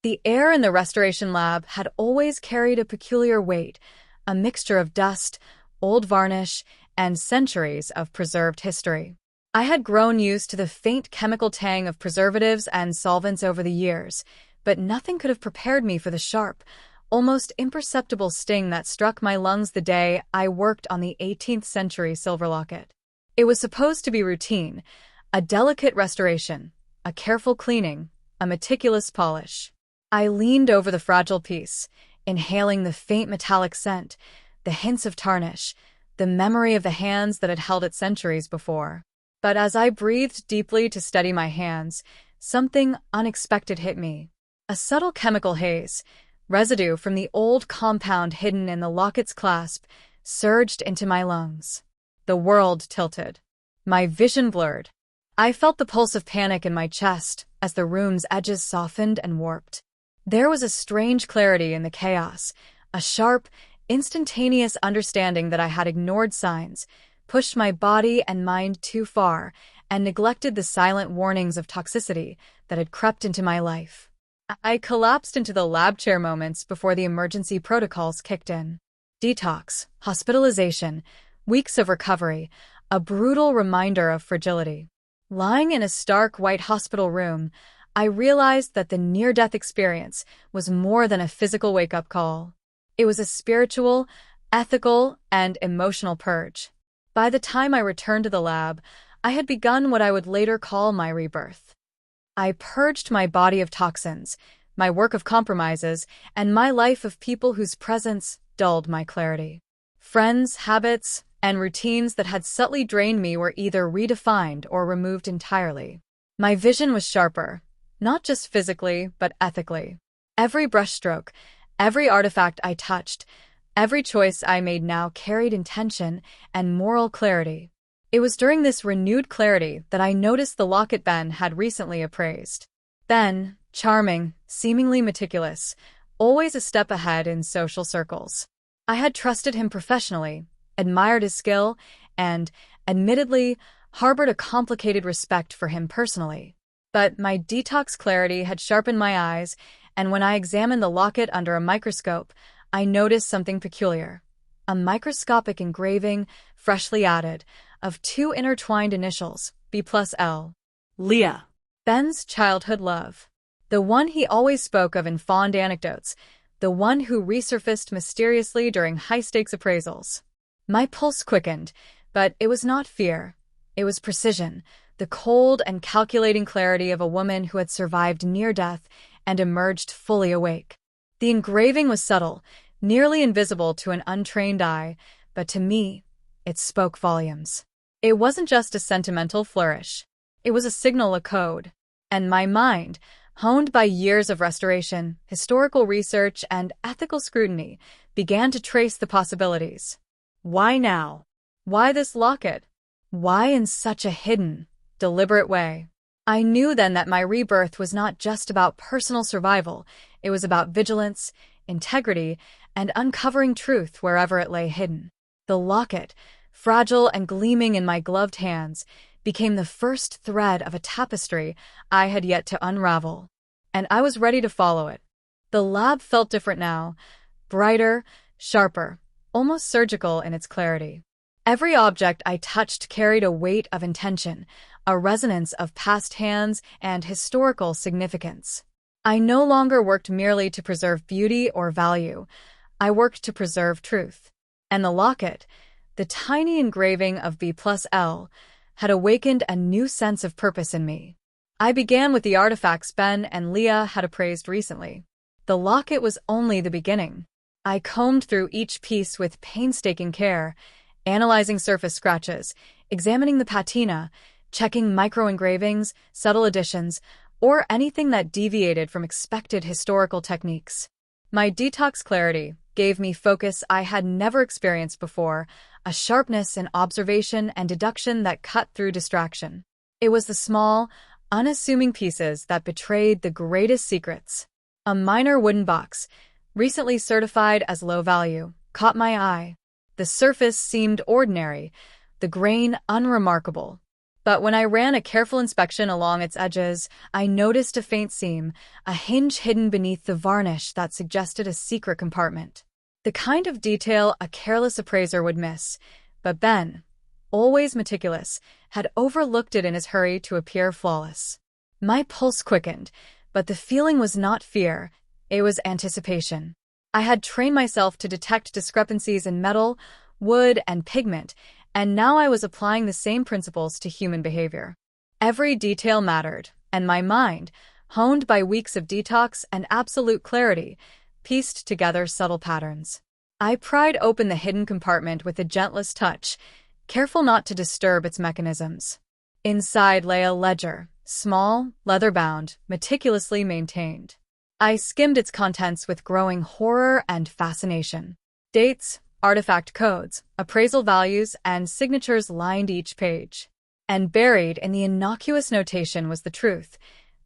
The air in the restoration lab had always carried a peculiar weight, a mixture of dust, old varnish, and centuries of preserved history. I had grown used to the faint chemical tang of preservatives and solvents over the years, but nothing could have prepared me for the sharp, almost imperceptible sting that struck my lungs the day I worked on the 18th century silver locket. It was supposed to be routine, a delicate restoration, a careful cleaning, a meticulous polish. I leaned over the fragile piece, inhaling the faint metallic scent, the hints of tarnish, the memory of the hands that had held it centuries before. But as I breathed deeply to steady my hands, something unexpected hit me. A subtle chemical haze, residue from the old compound hidden in the locket's clasp, surged into my lungs. The world tilted. My vision blurred. I felt the pulse of panic in my chest as the room's edges softened and warped. There was a strange clarity in the chaos, a sharp, instantaneous understanding that I had ignored signs, pushed my body and mind too far, and neglected the silent warnings of toxicity that had crept into my life. I collapsed into the lab chair moments before the emergency protocols kicked in. Detox, hospitalization, weeks of recovery, a brutal reminder of fragility. Lying in a stark white hospital room, I realized that the near-death experience was more than a physical wake-up call. It was a spiritual, ethical, and emotional purge. By the time I returned to the lab, I had begun what I would later call my rebirth. I purged my body of toxins, my work of compromises, and my life of people whose presence dulled my clarity. Friends, habits, and routines that had subtly drained me were either redefined or removed entirely. My vision was sharper, not just physically, but ethically. Every brushstroke, every artifact I touched, every choice I made now carried intention and moral clarity. It was during this renewed clarity that I noticed the locket Ben had recently appraised. Ben, charming, seemingly meticulous, always a step ahead in social circles. I had trusted him professionally, admired his skill, and, admittedly, harbored a complicated respect for him personally. But my detox clarity had sharpened my eyes, and when I examined the locket under a microscope, I noticed something peculiar. A microscopic engraving, freshly added, of two intertwined initials, B+L. Leah. Ben's childhood love. The one he always spoke of in fond anecdotes, the one who resurfaced mysteriously during high-stakes appraisals. My pulse quickened, but it was not fear. It was precision, the cold and calculating clarity of a woman who had survived near death and emerged fully awake. The engraving was subtle, nearly invisible to an untrained eye, but to me, it spoke volumes. It wasn't just a sentimental flourish. It was a signal, a code. And my mind, honed by years of restoration, historical research, and ethical scrutiny, began to trace the possibilities. Why now? Why this locket? Why in such a hidden, deliberate way? I knew then that my rebirth was not just about personal survival. It was about vigilance, integrity, and uncovering truth wherever it lay hidden. The locket, fragile and gleaming in my gloved hands, became the first thread of a tapestry I had yet to unravel. And I was ready to follow it. The lab felt different now, brighter, sharper, almost surgical in its clarity. Every object I touched carried a weight of intention, a resonance of past hands and historical significance. I no longer worked merely to preserve beauty or value. I worked to preserve truth. And the locket, the tiny engraving of B+L, had awakened a new sense of purpose in me. I began with the artifacts Ben and Leah had appraised recently. The locket was only the beginning. I combed through each piece with painstaking care, analyzing surface scratches, examining the patina, checking micro-engravings, subtle additions, or anything that deviated from expected historical techniques. My detox clarity gave me focus I had never experienced before, a sharpness in observation and deduction that cut through distraction. It was the small, unassuming pieces that betrayed the greatest secrets. A minor wooden box, recently certified as low value, caught my eye. The surface seemed ordinary, the grain unremarkable. But when I ran a careful inspection along its edges, I noticed a faint seam, a hinge hidden beneath the varnish that suggested a secret compartment. The kind of detail a careless appraiser would miss. But Ben, always meticulous, had overlooked it in his hurry to appear flawless. My pulse quickened, but the feeling was not fear, it was anticipation. I had trained myself to detect discrepancies in metal, wood, and pigment, and now I was applying the same principles to human behavior. Every detail mattered, and my mind, honed by weeks of detox and absolute clarity, pieced together subtle patterns. I pried open the hidden compartment with the gentlest touch, careful not to disturb its mechanisms. Inside lay a ledger, small, leather-bound, meticulously maintained. I skimmed its contents with growing horror and fascination. Dates, artifact codes, appraisal values, and signatures lined each page. And buried in the innocuous notation was the truth.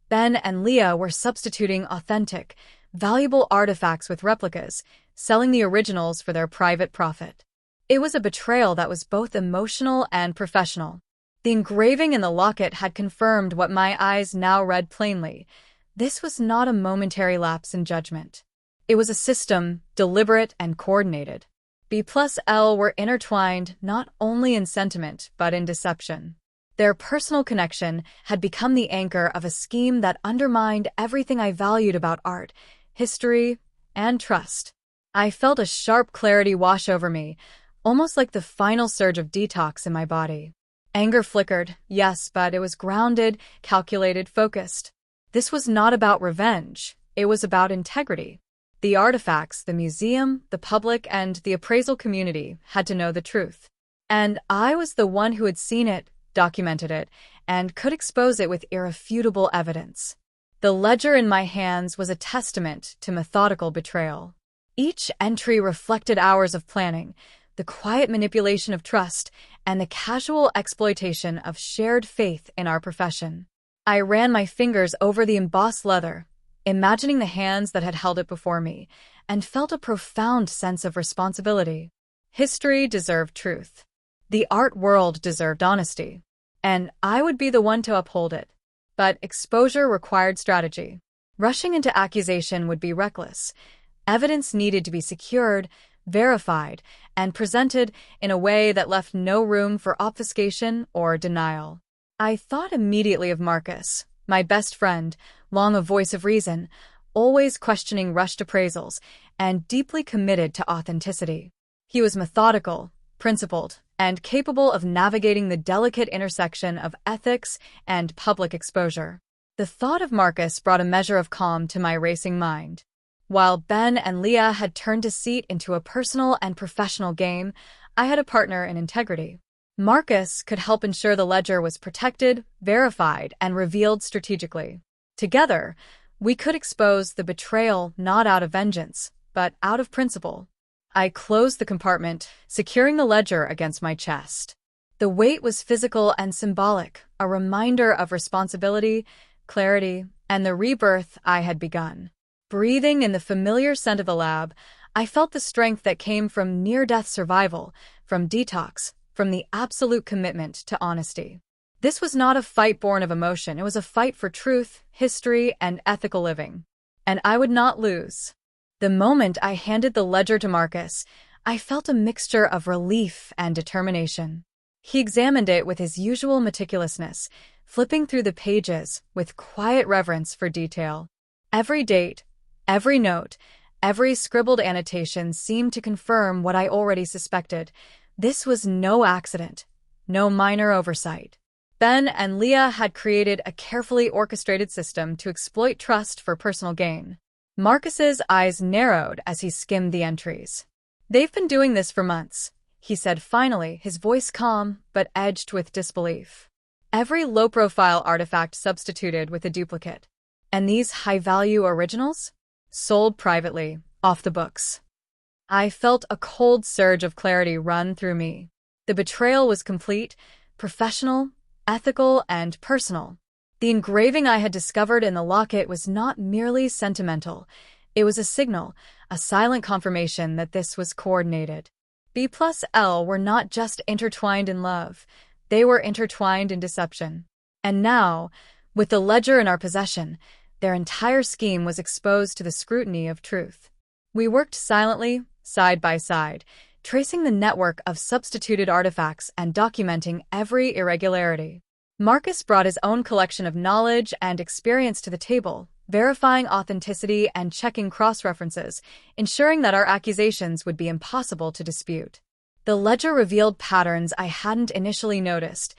Ben and Leah were substituting authentic, valuable artifacts with replicas, selling the originals for their private profit. It was a betrayal that was both emotional and professional. The engraving in the locket had confirmed what my eyes now read plainly. This was not a momentary lapse in judgment. It was a system, deliberate and coordinated. B+L were intertwined not only in sentiment but in deception. Their personal connection had become the anchor of a scheme that undermined everything I valued about art, history, and trust. I felt a sharp clarity wash over me, almost like the final surge of detox in my body. Anger flickered, yes, but it was grounded, calculated, focused. This was not about revenge, it was about integrity. The artifacts, the museum, the public, and the appraisal community had to know the truth. And I was the one who had seen it, documented it, and could expose it with irrefutable evidence. The ledger in my hands was a testament to methodical betrayal. Each entry reflected hours of planning, the quiet manipulation of trust, and the casual exploitation of shared faith in our profession. I ran my fingers over the embossed leather, imagining the hands that had held it before me, and felt a profound sense of responsibility. History deserved truth. The art world deserved honesty. And I would be the one to uphold it. But exposure required strategy. Rushing into accusation would be reckless. Evidence needed to be secured, verified, and presented in a way that left no room for obfuscation or denial. I thought immediately of Marcus, my best friend, long a voice of reason, always questioning rushed appraisals, and deeply committed to authenticity. He was methodical, principled, and capable of navigating the delicate intersection of ethics and public exposure. The thought of Marcus brought a measure of calm to my racing mind. While Ben and Leah had turned deceit into a personal and professional game, I had a partner in integrity. Marcus could help ensure the ledger was protected, verified, and revealed strategically. Together, we could expose the betrayal not out of vengeance, but out of principle. I closed the compartment, securing the ledger against my chest. The weight was physical and symbolic, a reminder of responsibility, clarity, and the rebirth I had begun. Breathing in the familiar scent of the lab, I felt the strength that came from near-death survival, from detox, from the absolute commitment to honesty. This was not a fight born of emotion, it was a fight for truth, history, and ethical living. And I would not lose. The moment I handed the ledger to Marcus, I felt a mixture of relief and determination. He examined it with his usual meticulousness, flipping through the pages with quiet reverence for detail. Every date, every note, every scribbled annotation seemed to confirm what I already suspected. This was no accident, no minor oversight. Ben and Leah had created a carefully orchestrated system to exploit trust for personal gain. Marcus's eyes narrowed as he skimmed the entries. "They've been doing this for months," he said finally, his voice calm but edged with disbelief. "Every low-profile artifact substituted with a duplicate. And these high-value originals? Sold privately, off the books." I felt a cold surge of clarity run through me. The betrayal was complete, professional, ethical, and personal. The engraving I had discovered in the locket was not merely sentimental. It was a signal, a silent confirmation that this was coordinated. B+L were not just intertwined in love. They were intertwined in deception. And now, with the ledger in our possession, their entire scheme was exposed to the scrutiny of truth. We worked silently, side by side, tracing the network of substituted artifacts and documenting every irregularity. Marcus brought his own collection of knowledge and experience to the table, verifying authenticity and checking cross-references, ensuring that our accusations would be impossible to dispute. The ledger revealed patterns I hadn't initially noticed,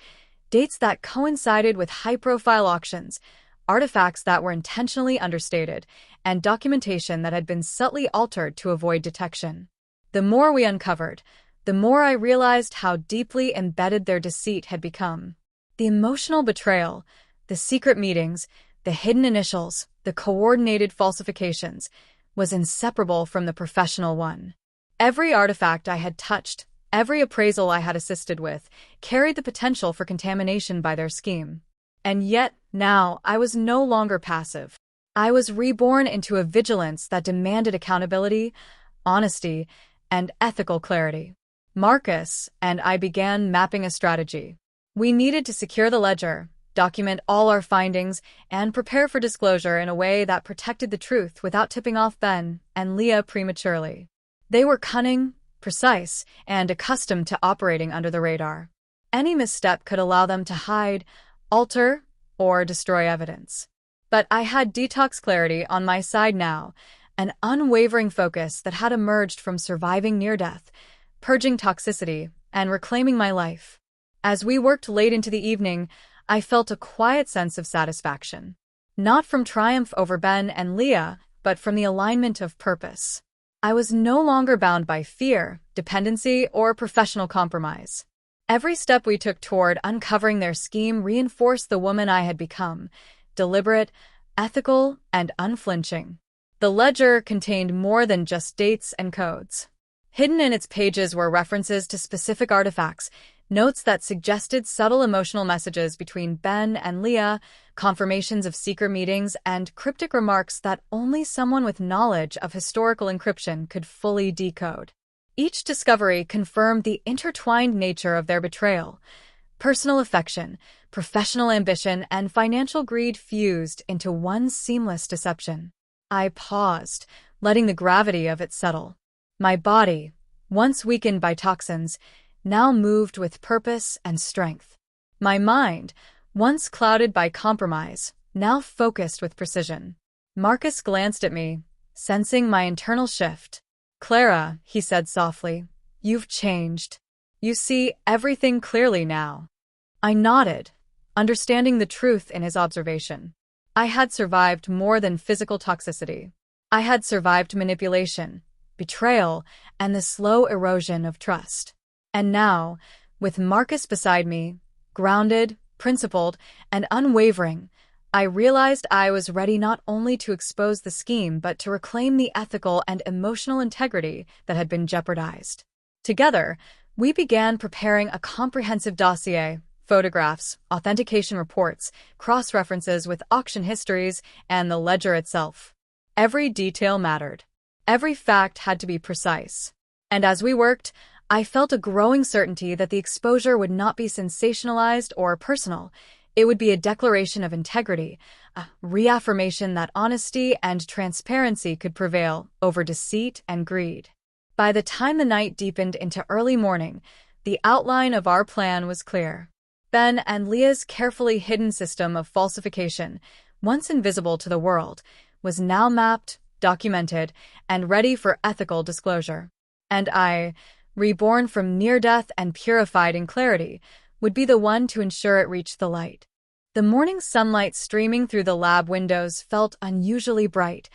dates that coincided with high-profile auctions, artifacts that were intentionally understated, and documentation that had been subtly altered to avoid detection. The more we uncovered, the more I realized how deeply embedded their deceit had become. The emotional betrayal, the secret meetings, the hidden initials, the coordinated falsifications, was inseparable from the professional one. Every artifact I had touched, every appraisal I had assisted with, carried the potential for contamination by their scheme. And yet, now, I was no longer passive. I was reborn into a vigilance that demanded accountability, honesty, and ethical clarity. Marcus and I began mapping a strategy. We needed to secure the ledger, document all our findings, and prepare for disclosure in a way that protected the truth without tipping off Ben and Leah prematurely. They were cunning, precise, and accustomed to operating under the radar. Any misstep could allow them to hide, alter, or destroy evidence. But I had detox clarity on my side now, an unwavering focus that had emerged from surviving near death, purging toxicity, and reclaiming my life. As we worked late into the evening, I felt a quiet sense of satisfaction. Not from triumph over Ben and Leah, but from the alignment of purpose. I was no longer bound by fear, dependency, or professional compromise. Every step we took toward uncovering their scheme reinforced the woman I had become, deliberate, ethical, and unflinching. The ledger contained more than just dates and codes. Hidden in its pages were references to specific artifacts, notes that suggested subtle emotional messages between Ben and Leah, confirmations of secret meetings, and cryptic remarks that only someone with knowledge of historical encryption could fully decode. Each discovery confirmed the intertwined nature of their betrayal. Personal affection, professional ambition, and financial greed fused into one seamless deception. I paused, letting the gravity of it settle. My body, once weakened by toxins, now moved with purpose and strength. My mind, once clouded by compromise, now focused with precision. Marcus glanced at me, sensing my internal shift. "Clara," he said softly, "you've changed. You see everything clearly now." I nodded, understanding the truth in his observation. I had survived more than physical toxicity. I had survived manipulation, betrayal, and the slow erosion of trust. And now, with Marcus beside me, grounded, principled, and unwavering, I realized I was ready not only to expose the scheme but to reclaim the ethical and emotional integrity that had been jeopardized. Together, we began preparing a comprehensive dossier, photographs, authentication reports, cross-references with auction histories, and the ledger itself. Every detail mattered. Every fact had to be precise. And as we worked, I felt a growing certainty that the exposure would not be sensationalized or personal. It would be a declaration of integrity, a reaffirmation that honesty and transparency could prevail over deceit and greed. By the time the night deepened into early morning, the outline of our plan was clear. Ben and Leah's carefully hidden system of falsification, once invisible to the world, was now mapped, documented, and ready for ethical disclosure. And I, reborn from near death and purified in clarity, would be the one to ensure it reached the light. The morning sunlight streaming through the lab windows felt unusually bright,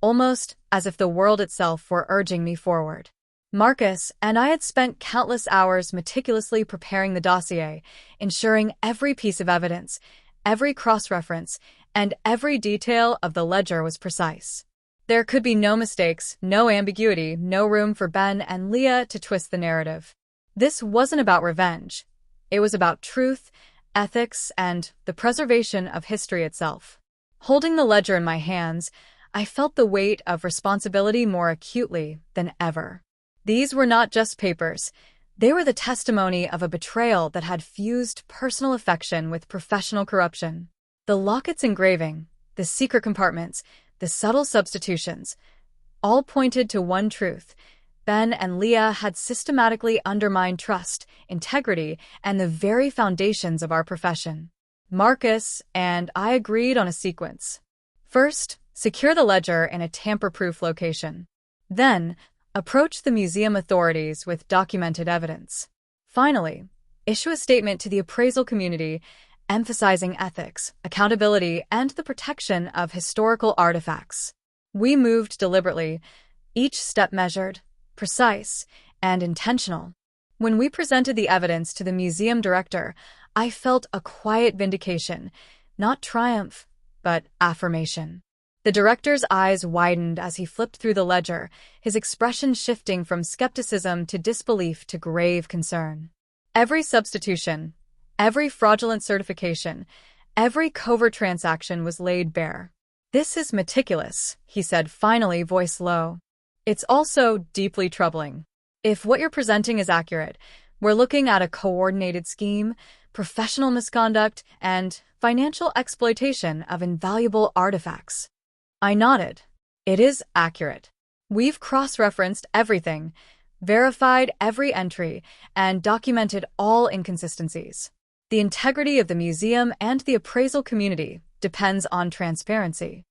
almost as if the world itself were urging me forward. Marcus and I had spent countless hours meticulously preparing the dossier, ensuring every piece of evidence, every cross-reference, and every detail of the ledger was precise. There could be no mistakes, no ambiguity, no room for Ben and Leah to twist the narrative. This wasn't about revenge. It was about truth, ethics, and the preservation of history itself. Holding the ledger in my hands, I felt the weight of responsibility more acutely than ever. These were not just papers. They were the testimony of a betrayal that had fused personal affection with professional corruption. The locket's engraving, the secret compartments, the subtle substitutions, all pointed to one truth. Ben and Leah had systematically undermined trust, integrity, and the very foundations of our profession. Marcus and I agreed on a sequence. First, secure the ledger in a tamper-proof location. Then, approach the museum authorities with documented evidence. Finally, issue a statement to the appraisal community emphasizing ethics, accountability, and the protection of historical artifacts. We moved deliberately, each step measured, precise, and intentional. When we presented the evidence to the museum director, I felt a quiet vindication, not triumph, but affirmation. The director's eyes widened as he flipped through the ledger, his expression shifting from skepticism to disbelief to grave concern. Every substitution, every fraudulent certification, every covert transaction was laid bare. "This is meticulous," he said, finally, voice low. "It's also deeply troubling. If what you're presenting is accurate, we're looking at a coordinated scheme, professional misconduct, and financial exploitation of invaluable artifacts." I nodded. "It is accurate. We've cross-referenced everything, verified every entry, and documented all inconsistencies. The integrity of the museum and the appraisal community depends on transparency."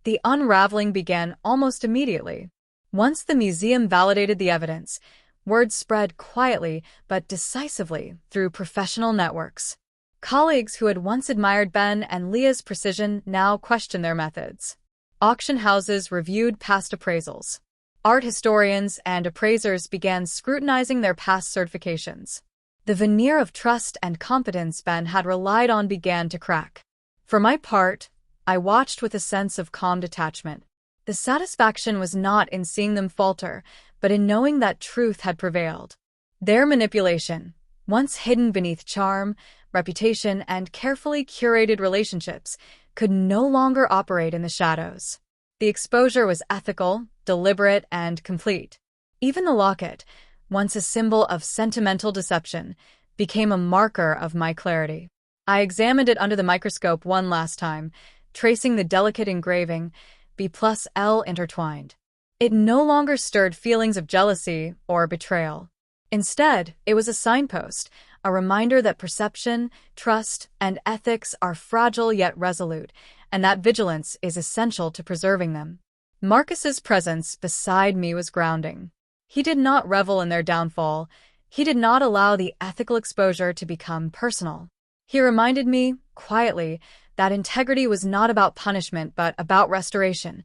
The unraveling began almost immediately. Once the museum validated the evidence, word spread quietly but decisively through professional networks. Colleagues who had once admired Ben and Leah's precision now questioned their methods. Auction houses reviewed past appraisals. Art historians and appraisers began scrutinizing their past certifications. The veneer of trust and competence Ben had relied on began to crack. For my part, I watched with a sense of calm detachment. The satisfaction was not in seeing them falter, but in knowing that truth had prevailed. Their manipulation, once hidden beneath charm, reputation, and carefully curated relationships, could no longer operate in the shadows. The exposure was ethical, deliberate, and complete. Even the locket, once a symbol of sentimental deception, became a marker of my clarity. I examined it under the microscope one last time, tracing the delicate engraving, B+L intertwined. It no longer stirred feelings of jealousy or betrayal. Instead, it was a signpost, a reminder that perception, trust, and ethics are fragile yet resolute, and that vigilance is essential to preserving them. Marcus's presence beside me was grounding. He did not revel in their downfall. He did not allow the ethical exposure to become personal. He reminded me, quietly, that integrity was not about punishment but about restoration,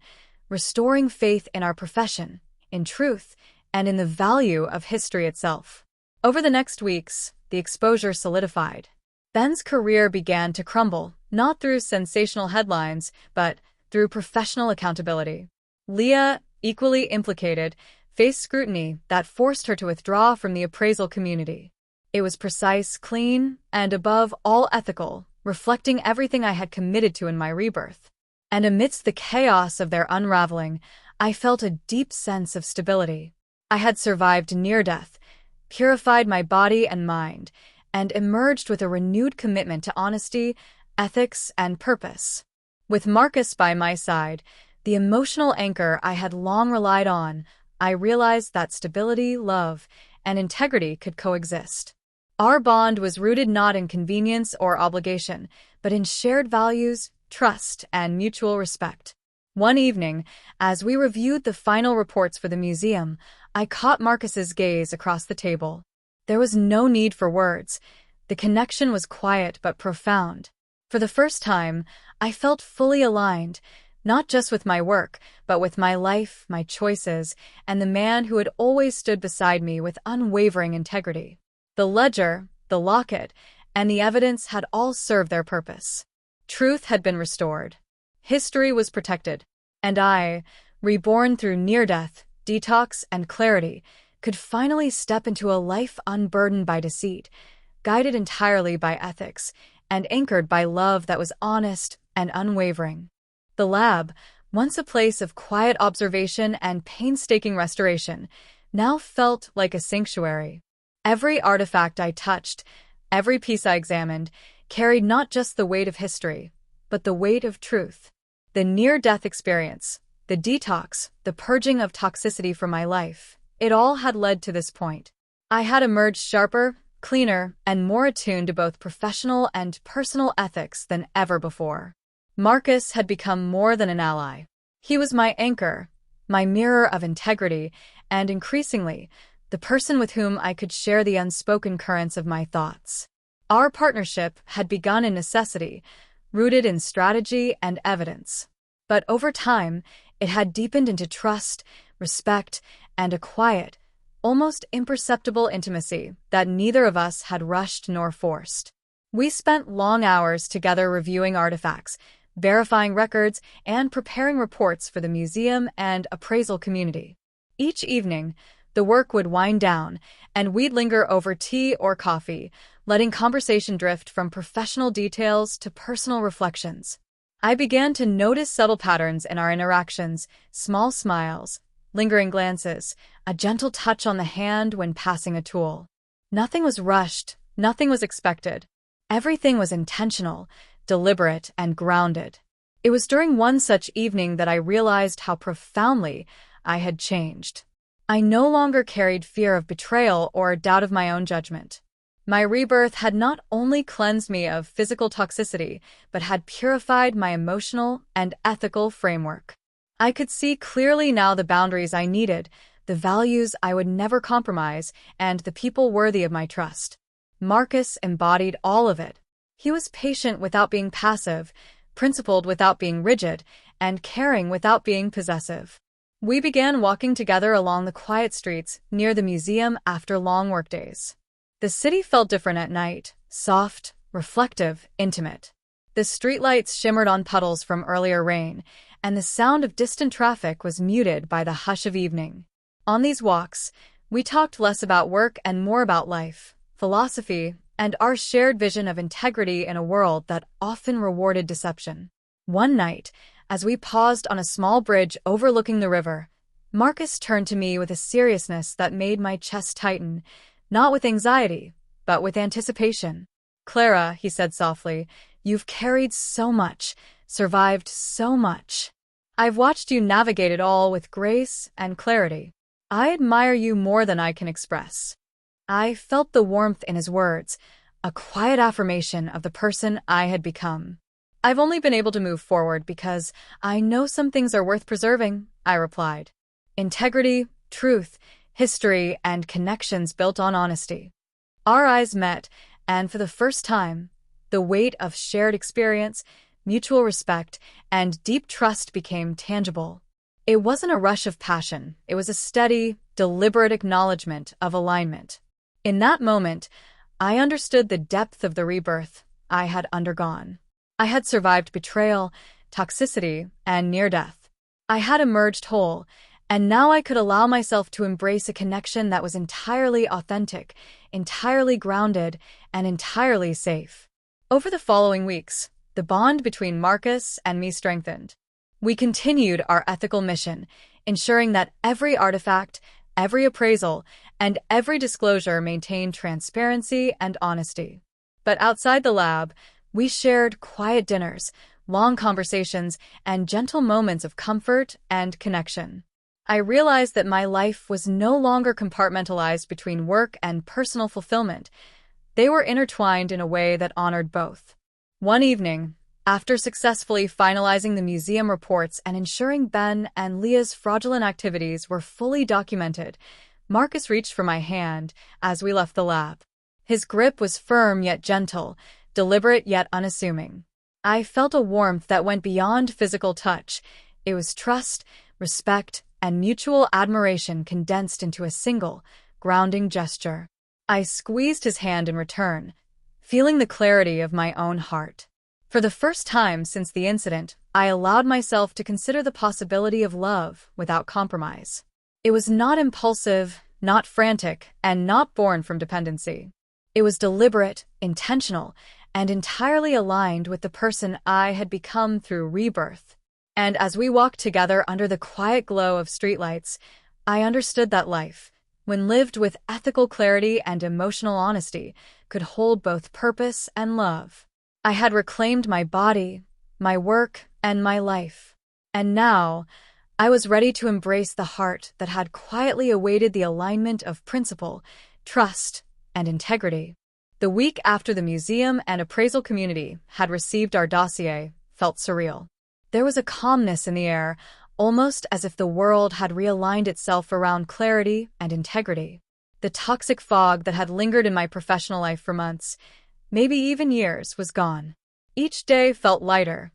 restoring faith in our profession, in truth, and in the value of history itself. Over the next weeks, the exposure solidified. Ben's career began to crumble, not through sensational headlines, but through professional accountability. Leah, equally implicated, faced scrutiny that forced her to withdraw from the appraisal community. It was precise, clean, and above all ethical, reflecting everything I had committed to in my rebirth. And amidst the chaos of their unraveling, I felt a deep sense of stability. I had survived near death, purified my body and mind, and emerged with a renewed commitment to honesty, ethics, and purpose. With Marcus by my side, the emotional anchor I had long relied on, I realized that stability, love, and integrity could coexist. Our bond was rooted not in convenience or obligation, but in shared values, trust, and mutual respect. One evening, as we reviewed the final reports for the museum, I caught Marcus's gaze across the table. There was no need for words. The connection was quiet but profound. For the first time, I felt fully aligned, not just with my work, but with my life, my choices, and the man who had always stood beside me with unwavering integrity. The ledger, the locket, and the evidence had all served their purpose. Truth had been restored. History was protected. And I, reborn through near-death, detox, and clarity, could finally step into a life unburdened by deceit, guided entirely by ethics, and anchored by love that was honest and unwavering. The lab, once a place of quiet observation and painstaking restoration, now felt like a sanctuary. Every artifact I touched, every piece I examined, carried not just the weight of history, but the weight of truth. The near-death experience, the detox, the purging of toxicity from my life, it all had led to this point. I had emerged sharper, cleaner, and more attuned to both professional and personal ethics than ever before. Marcus had become more than an ally. He was my anchor, my mirror of integrity, and increasingly, the person with whom I could share the unspoken currents of my thoughts. Our partnership had begun in necessity, rooted in strategy and evidence. But over time, it had deepened into trust, respect, and a quiet, almost imperceptible intimacy that neither of us had rushed nor forced. We spent long hours together reviewing artifacts, verifying records, and preparing reports for the museum and appraisal community. Each evening, the work would wind down, and we'd linger over tea or coffee, letting conversation drift from professional details to personal reflections. I began to notice subtle patterns in our interactions, small smiles, lingering glances, a gentle touch on the hand when passing a tool. Nothing was rushed, nothing was expected. Everything was intentional, deliberate, and grounded. It was during one such evening that I realized how profoundly I had changed. I no longer carried fear of betrayal or doubt of my own judgment. My rebirth had not only cleansed me of physical toxicity, but had purified my emotional and ethical framework. I could see clearly now the boundaries I needed, the values I would never compromise, and the people worthy of my trust. Marcus embodied all of it. He was patient without being passive, principled without being rigid, and caring without being possessive. We began walking together along the quiet streets near the museum after long workdays. The city felt different at night, soft, reflective, intimate. The streetlights shimmered on puddles from earlier rain, and the sound of distant traffic was muted by the hush of evening. On these walks, we talked less about work and more about life, philosophy, and our shared vision of integrity in a world that often rewarded deception. One night, as we paused on a small bridge overlooking the river, Marcus turned to me with a seriousness that made my chest tighten, not with anxiety, but with anticipation. "Clara," he said softly, "you've carried so much, survived so much. I've watched you navigate it all with grace and clarity. I admire you more than I can express." I felt the warmth in his words, a quiet affirmation of the person I had become. "I've only been able to move forward because I know some things are worth preserving," I replied. Integrity, truth, history, and connections built on honesty. Our eyes met, and for the first time, the weight of shared experience, mutual respect, and deep trust became tangible. It wasn't a rush of passion, it was a steady, deliberate acknowledgement of alignment. In that moment, I understood the depth of the rebirth I had undergone. I had survived betrayal, toxicity, and near-death. I had emerged whole, and now I could allow myself to embrace a connection that was entirely authentic, entirely grounded, and entirely safe. Over the following weeks, the bond between Marcus and me strengthened. We continued our ethical mission, ensuring that every artifact, every appraisal, and every disclosure maintained transparency and honesty. But outside the lab, we shared quiet dinners, long conversations, and gentle moments of comfort and connection. I realized that my life was no longer compartmentalized between work and personal fulfillment. They were intertwined in a way that honored both. One evening, after successfully finalizing the museum reports and ensuring Ben and Leah's fraudulent activities were fully documented, Marcus reached for my hand as we left the lab. His grip was firm yet gentle, deliberate yet unassuming. I felt a warmth that went beyond physical touch. It was trust, respect, and mutual admiration condensed into a single, grounding gesture. I squeezed his hand in return, feeling the clarity of my own heart. For the first time since the incident, I allowed myself to consider the possibility of love without compromise. It was not impulsive, not frantic, and not born from dependency. It was deliberate, intentional, and entirely aligned with the person I had become through rebirth. And as we walked together under the quiet glow of streetlights, I understood that life, when lived with ethical clarity and emotional honesty, could hold both purpose and love. I had reclaimed my body, my work, and my life. And now, I was ready to embrace the heart that had quietly awaited the alignment of principle, trust, and integrity. The week after the museum and appraisal community had received our dossier felt surreal. There was a calmness in the air, almost as if the world had realigned itself around clarity and integrity. The toxic fog that had lingered in my professional life for months, maybe even years, was gone. Each day felt lighter,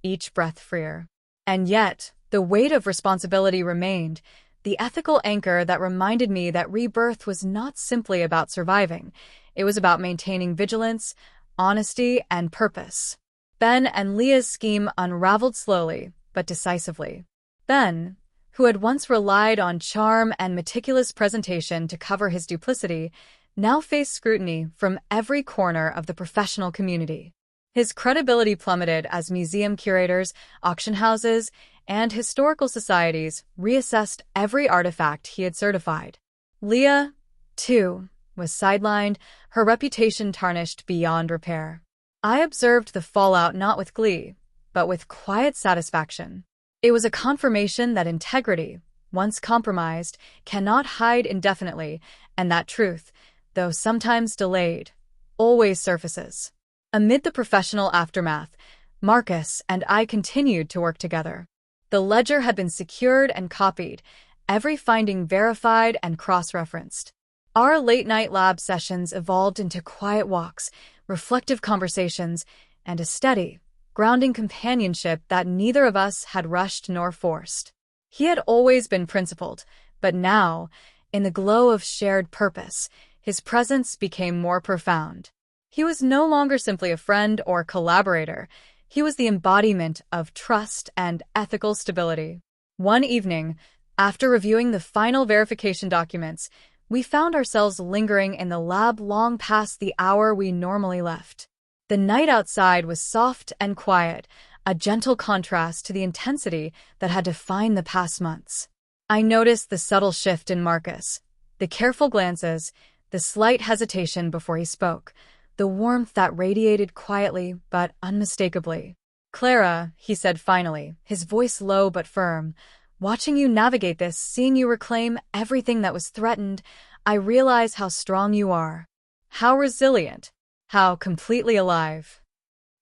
each breath freer. And yet, the weight of responsibility remained, the ethical anchor that reminded me that rebirth was not simply about surviving. It was about maintaining vigilance, honesty, and purpose. Ben and Leah's scheme unraveled slowly, but decisively. Ben, who had once relied on charm and meticulous presentation to cover his duplicity, now faced scrutiny from every corner of the professional community. His credibility plummeted as museum curators, auction houses, and historical societies reassessed every artifact he had certified. Leah, too, was sidelined, her reputation tarnished beyond repair. I observed the fallout not with glee, but with quiet satisfaction. It was a confirmation that integrity, once compromised, cannot hide indefinitely, and that truth, though sometimes delayed, always surfaces. Amid the professional aftermath, Marcus and I continued to work together. The ledger had been secured and copied, every finding verified and cross-referenced. Our late-night lab sessions evolved into quiet walks, reflective conversations, and a steady, grounding companionship that neither of us had rushed nor forced. He had always been principled, but now, in the glow of shared purpose, his presence became more profound. He was no longer simply a friend or collaborator. He was the embodiment of trust and ethical stability. One evening, after reviewing the final verification documents, we found ourselves lingering in the lab long past the hour we normally left. The night outside was soft and quiet, a gentle contrast to the intensity that had defined the past months. I noticed the subtle shift in Marcus, the careful glances, the slight hesitation before he spoke, the warmth that radiated quietly but unmistakably. "Clara," he said finally, his voice low but firm, "watching you navigate this, seeing you reclaim everything that was threatened, I realize how strong you are. How resilient. How completely alive."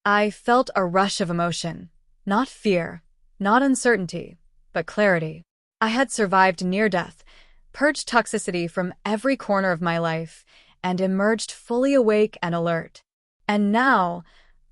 I felt a rush of emotion. Not fear, not uncertainty, but clarity. I had survived near death, purged toxicity from every corner of my life, and emerged fully awake and alert. And now,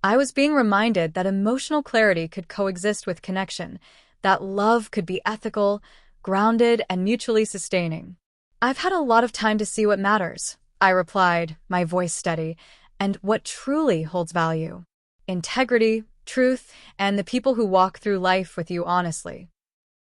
I was being reminded that emotional clarity could coexist with connection, that love could be ethical, grounded, and mutually sustaining. "I've had a lot of time to see what matters," I replied, my voice steady, "and what truly holds value. Integrity, truth, and the people who walk through life with you honestly."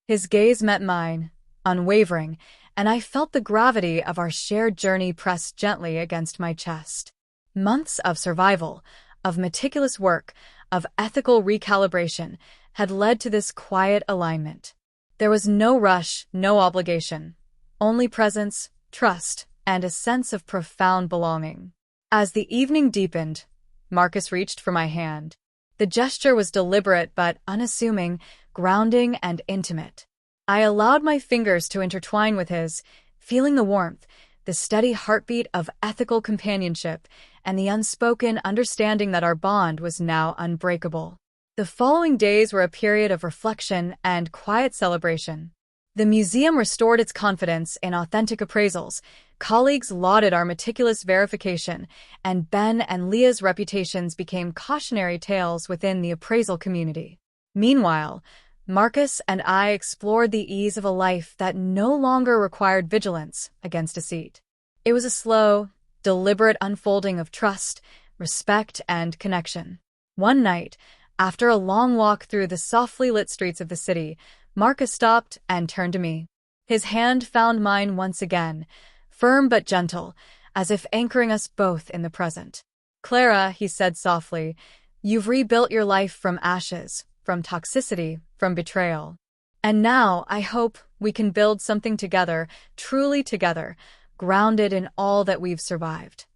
His gaze met mine, unwavering, and I felt the gravity of our shared journey press gently against my chest. Months of survival, of meticulous work, of ethical recalibration had led to this quiet alignment. There was no rush, no obligation, only presence, trust, and a sense of profound belonging. As the evening deepened, Marcus reached for my hand. The gesture was deliberate but unassuming, grounding and intimate. I allowed my fingers to intertwine with his, feeling the warmth, the steady heartbeat of ethical companionship, and the unspoken understanding that our bond was now unbreakable. The following days were a period of reflection and quiet celebration. The museum restored its confidence in authentic appraisals, colleagues lauded our meticulous verification, and Ben and Leah's reputations became cautionary tales within the appraisal community. Meanwhile, Marcus and I explored the ease of a life that no longer required vigilance against deceit. It was a slow, deliberate unfolding of trust, respect, and connection. One night, after a long walk through the softly lit streets of the city, Marcus stopped and turned to me. His hand found mine once again, firm but gentle, as if anchoring us both in the present. "Clara," he said softly, "you've rebuilt your life from ashes, from toxicity, from betrayal. And now, I hope, we can build something together, truly together, grounded in all that we've survived.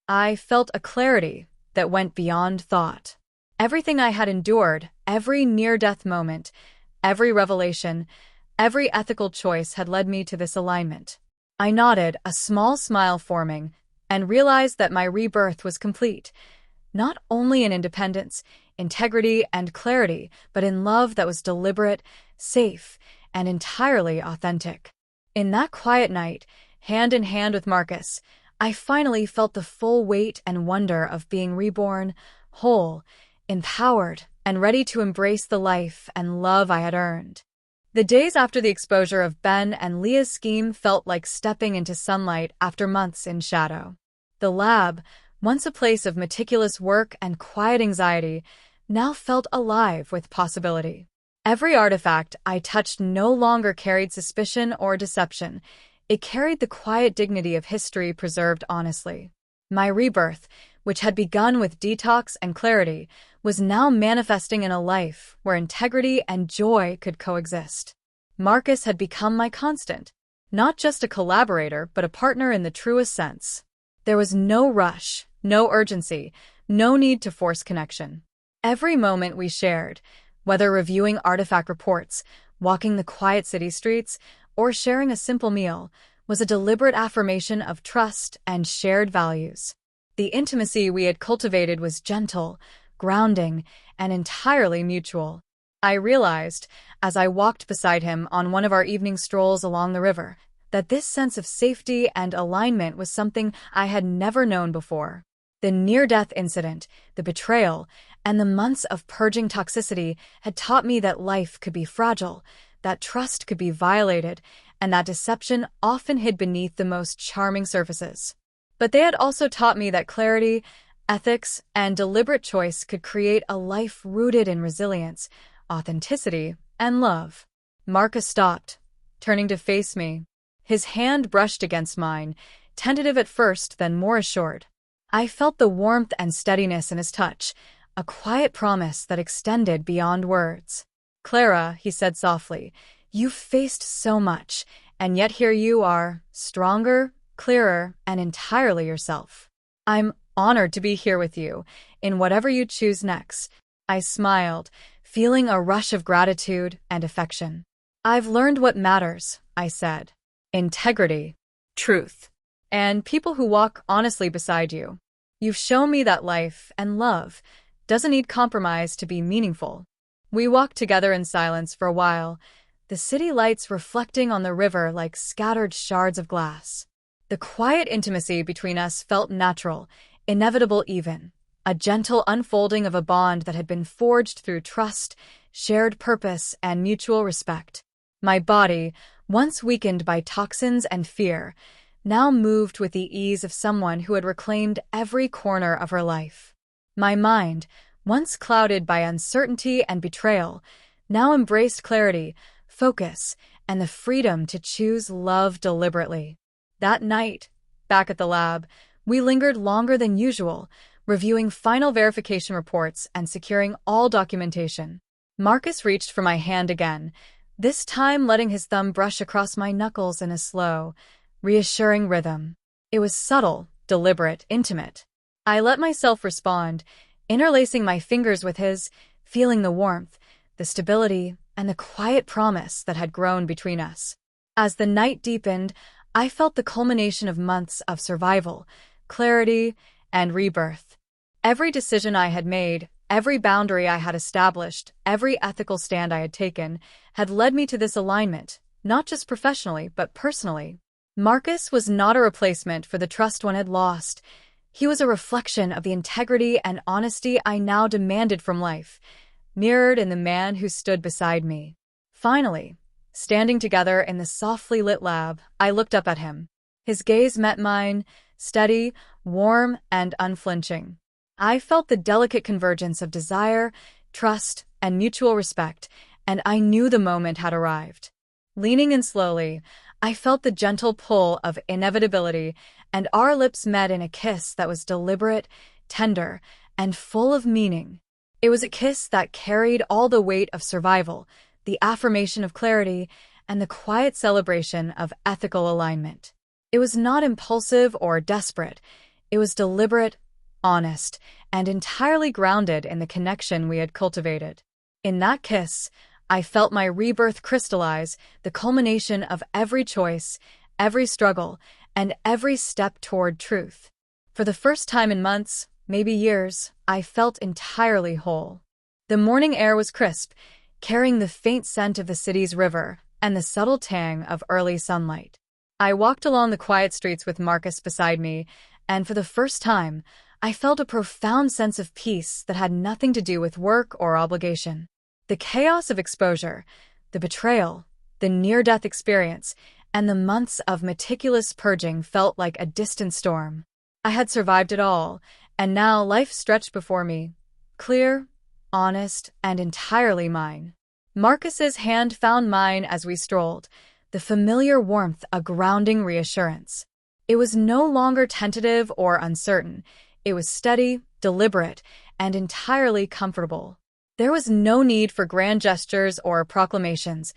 I felt a clarity that went beyond thought. Everything I had endured, every near-death moment, every revelation, every ethical choice had led me to this alignment. I nodded, a small smile forming, and realized that my rebirth was complete, not only in independence, integrity, and clarity, but in love that was deliberate, safe, and entirely authentic. In that quiet night, hand in hand with Marcus, I finally felt the full weight and wonder of being reborn, whole, empowered, and ready to embrace the life and love I had earned. The days after the exposure of Ben and Leah's scheme felt like stepping into sunlight after months in shadow. The lab, once a place of meticulous work and quiet anxiety, now felt alive with possibility. Every artifact I touched no longer carried suspicion or deception. It carried the quiet dignity of history preserved honestly. My rebirth, which had begun with detox and clarity, was now manifesting in a life where integrity and joy could coexist. Marcus had become my constant, not just a collaborator, but a partner in the truest sense. There was no rush, no urgency, no need to force connection. Every moment we shared, whether reviewing artifact reports, walking the quiet city streets, or sharing a simple meal, was a deliberate affirmation of trust and shared values. The intimacy we had cultivated was gentle, grounding, and entirely mutual. I realized, as I walked beside him on one of our evening strolls along the river, that this sense of safety and alignment was something I had never known before. The near-death incident, the betrayal, and the months of purging toxicity had taught me that life could be fragile, that trust could be violated, and that deception often hid beneath the most charming surfaces. But they had also taught me that clarity, ethics, and deliberate choice could create a life rooted in resilience, authenticity, and love. Marcus stopped, turning to face me. His hand brushed against mine, tentative at first, then more assured. I felt the warmth and steadiness in his touch, a quiet promise that extended beyond words. "Clara," he said softly, "you've faced so much, and yet here you are, stronger, clearer, and entirely yourself. I'm honored to be here with you, in whatever you choose next." I smiled, feeling a rush of gratitude and affection. "I've learned what matters," I said. "Integrity, truth, and people who walk honestly beside you. You've shown me that life and love doesn't need compromise to be meaningful." We walked together in silence for a while, the city lights reflecting on the river like scattered shards of glass. The quiet intimacy between us felt natural, inevitable even, a gentle unfolding of a bond that had been forged through trust, shared purpose, and mutual respect. My body, once weakened by toxins and fear, now moved with the ease of someone who had reclaimed every corner of her life. My mind, once clouded by uncertainty and betrayal, now embraced clarity, focus, and the freedom to choose love deliberately. That night, back at the lab, we lingered longer than usual, reviewing final verification reports and securing all documentation. Marcus reached for my hand again, this time letting his thumb brush across my knuckles in a slow, reassuring rhythm. It was subtle, deliberate, intimate. I let myself respond, interlacing my fingers with his, feeling the warmth, the stability, and the quiet promise that had grown between us. As the night deepened, I felt the culmination of months of survival, clarity, and rebirth. Every decision I had made, every boundary I had established, every ethical stand I had taken, had led me to this alignment, not just professionally, but personally. Marcus was not a replacement for the trust one had lost. He was a reflection of the integrity and honesty I now demanded from life, mirrored in the man who stood beside me. Finally, standing together in the softly lit lab, I looked up at him. His gaze met mine, steady, warm, and unflinching. I felt the delicate convergence of desire, trust, and mutual respect, and I knew the moment had arrived. Leaning in slowly, I felt the gentle pull of inevitability, and our lips met in a kiss that was deliberate, tender, and full of meaning. It was a kiss that carried all the weight of survival, the affirmation of clarity, and the quiet celebration of ethical alignment. It was not impulsive or desperate. It was deliberate, honest, and entirely grounded in the connection we had cultivated. In that kiss, I felt my rebirth crystallize, the culmination of every choice, every struggle, and every step toward truth. For the first time in months, maybe years, I felt entirely whole. The morning air was crisp, carrying the faint scent of the city's river and the subtle tang of early sunlight. I walked along the quiet streets with Marcus beside me, and for the first time, I felt a profound sense of peace that had nothing to do with work or obligation. The chaos of exposure, the betrayal, the near-death experience, and the months of meticulous purging felt like a distant storm. I had survived it all, and now life stretched before me, clear, honest, and entirely mine. Marcus's hand found mine as we strolled, the familiar warmth a grounding reassurance. It was no longer tentative or uncertain. It was steady, deliberate, and entirely comfortable. There was no need for grand gestures or proclamations.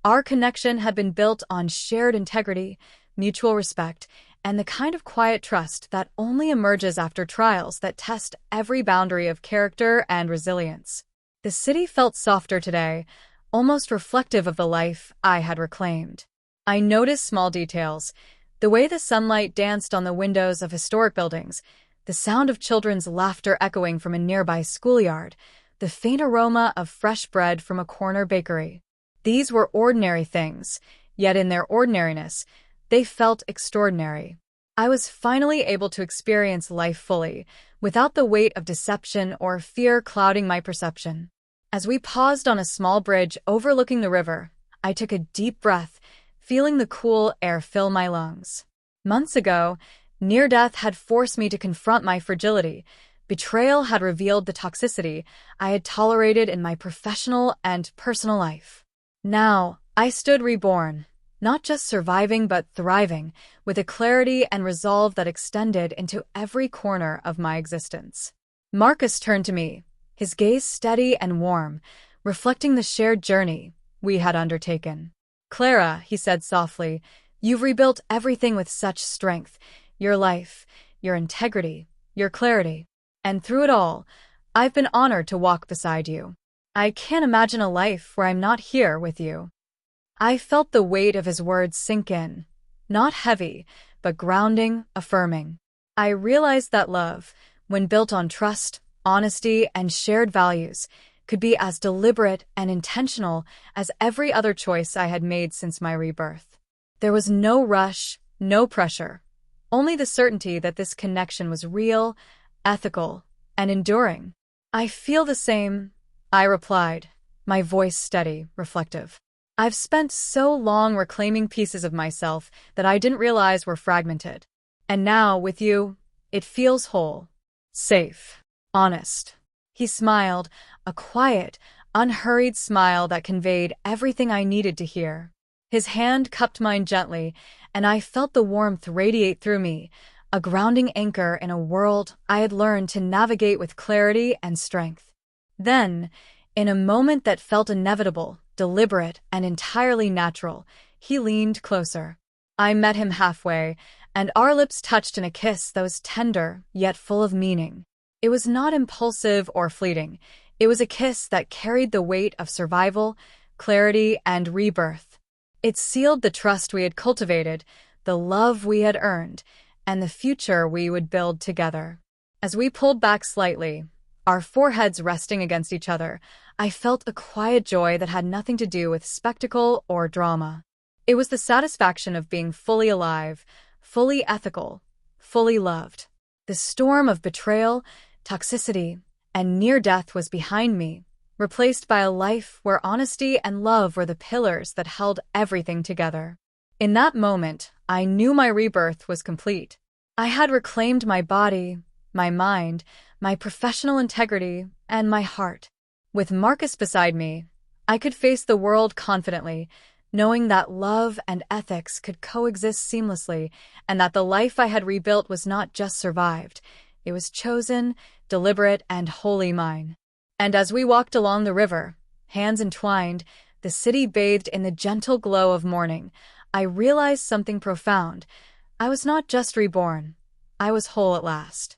Our connection had been built on shared integrity, mutual respect, and the kind of quiet trust that only emerges after trials that test every boundary of character and resilience. The city felt softer today, almost reflective of the life I had reclaimed. I noticed small details, the way the sunlight danced on the windows of historic buildings, the sound of children's laughter echoing from a nearby schoolyard, the faint aroma of fresh bread from a corner bakery. These were ordinary things, yet in their ordinariness, they felt extraordinary. I was finally able to experience life fully, without the weight of deception or fear clouding my perception. As we paused on a small bridge overlooking the river, I took a deep breath, feeling the cool air fill my lungs. Months ago, near-death had forced me to confront my fragility. Betrayal had revealed the toxicity I had tolerated in my professional and personal life. Now, I stood reborn, not just surviving but thriving, with a clarity and resolve that extended into every corner of my existence. Marcus turned to me, his gaze steady and warm, reflecting the shared journey we had undertaken. "Clara," he said softly, "you've rebuilt everything with such strength, your life, your integrity, your clarity. And through it all, I've been honored to walk beside you. I can't imagine a life where I'm not here with you." I felt the weight of his words sink in, not heavy, but grounding, affirming. I realized that love, when built on trust, honesty, and shared values, could be as deliberate and intentional as every other choice I had made since my rebirth. There was no rush, no pressure, only the certainty that this connection was real, ethical, and enduring. "I feel the same," I replied, my voice steady, reflective. "I've spent so long reclaiming pieces of myself that I didn't realize were fragmented. And now, with you, it feels whole, safe, honest." He smiled, a quiet, unhurried smile that conveyed everything I needed to hear. His hand cupped mine gently, and I felt the warmth radiate through me, a grounding anchor in a world I had learned to navigate with clarity and strength. Then, in a moment that felt inevitable, deliberate, and entirely natural, he leaned closer. I met him halfway, and our lips touched in a kiss that was tender, yet full of meaning. It was not impulsive or fleeting. It was a kiss that carried the weight of survival, clarity, and rebirth. It sealed the trust we had cultivated, the love we had earned, and the future we would build together. As we pulled back slightly, our foreheads resting against each other, I felt a quiet joy that had nothing to do with spectacle or drama. It was the satisfaction of being fully alive, fully ethical, fully loved. The storm of betrayal, toxicity, and near-death was behind me, replaced by a life where honesty and love were the pillars that held everything together. In that moment, I knew my rebirth was complete. I had reclaimed my body, my mind, my professional integrity, and my heart. With Marcus beside me, I could face the world confidently, knowing that love and ethics could coexist seamlessly, and that the life I had rebuilt was not just survived, it was chosen, deliberate, and wholly mine. And as we walked along the river, hands entwined, the city bathed in the gentle glow of morning, I realized something profound. I was not just reborn. I was whole at last.